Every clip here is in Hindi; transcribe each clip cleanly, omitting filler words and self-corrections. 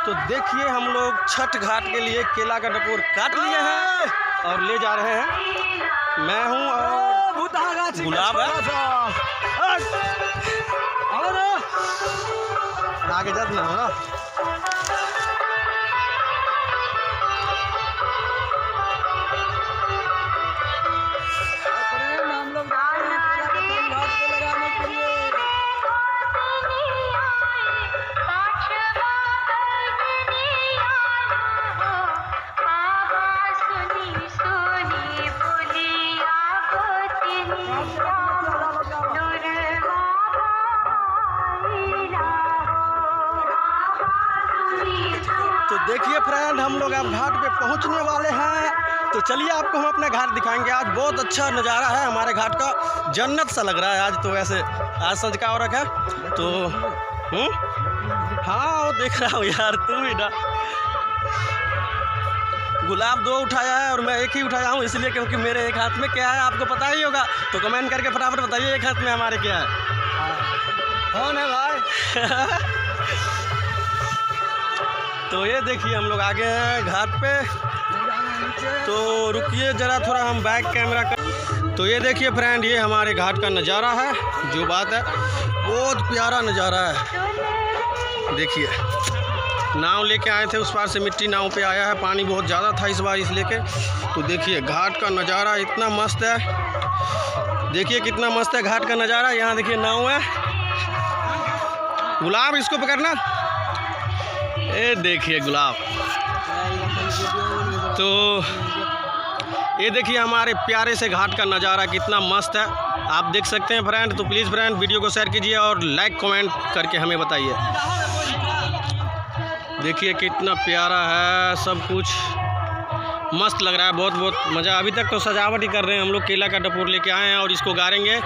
तो देखिए हम लोग छठ घाट के लिए केला का डपोर काट लिए हैं और ले जा रहे हैं। मैं हूँ और गुलाब है। आगे जाते ना हो ना। तो देखिए फ्रेंड, हम लोग अब घाट पे पहुंचने वाले हैं। तो चलिए आपको हम अपना घाट दिखाएंगे। आज बहुत अच्छा नज़ारा है हमारे घाट का, जन्नत सा लग रहा है आज। तो वैसे आज संज का और रखा तो हाँ वो देख रहा हूँ यार, तू ही ना। गुलाब 2 उठाया है और मैं 1 ही उठाया हूँ, इसलिए क्योंकि मेरे एक हाथ में क्या है आपको पता ही होगा। तो कमेंट करके फटाफट बताइए एक हाथ में हमारे क्या है। कौन है भाई? तो ये देखिए हम लोग आगे हैं घाट पे। तो रुकिए ज़रा, थोड़ा हम बैक कैमरा कर। तो ये देखिए फ्रेंड, ये हमारे घाट का नज़ारा है। जो बात है बहुत प्यारा नज़ारा है। देखिए नाव लेके आए थे, उस पार से मिट्टी नाव पे आया है। पानी बहुत ज़्यादा था इस बार इसलिए के। तो देखिए घाट का नज़ारा इतना मस्त है। देखिए कितना मस्त है घाट का नज़ारा। यहाँ देखिए नाव है। गुलाब इसको पकड़ना। ये देखिए गुलाब। तो ये देखिए हमारे प्यारे से घाट का नज़ारा कितना मस्त है, आप देख सकते हैं फ्रेंड। तो प्लीज़ फ्रेंड वीडियो को शेयर कीजिए और लाइक कमेंट करके हमें बताइए। देखिए कितना प्यारा है, सब कुछ मस्त लग रहा है, बहुत बहुत मज़ा। अभी तक तो सजावट ही कर रहे हैं हम लोग। केला का डपोर लेके आए हैं और इसको गाड़ेंगे।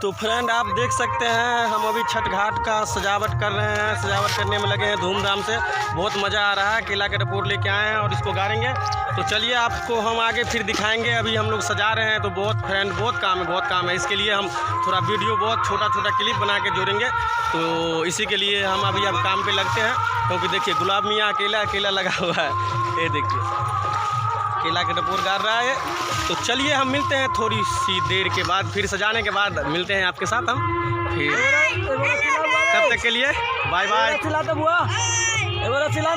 तो फ्रेंड आप देख सकते हैं हम अभी छठ घाट का सजावट कर रहे हैं, सजावट करने में लगे हैं धूमधाम से। बहुत मज़ा आ रहा है। केला का डपोर लेके आए हैं और इसको गाड़ेंगे। तो चलिए आपको हम आगे फिर दिखाएंगे। अभी हम लोग सजा रहे हैं। तो बहुत फ्रेंड बहुत काम है। इसके लिए हम थोड़ा वीडियो बहुत छोटा क्लिप बना के जोड़ेंगे। तो इसी के लिए हम अभी अब काम पे लगते हैं, क्योंकि देखिए गुलाब मियाँ अकेला लगा हुआ है। ये देखिए केला के डपोर गाड़ रहा है। तो चलिए हम मिलते हैं थोड़ी सी देर के बाद, फिर सजाने के बाद मिलते हैं आपके साथ हम फिर। तब तक के लिए बाय बाय।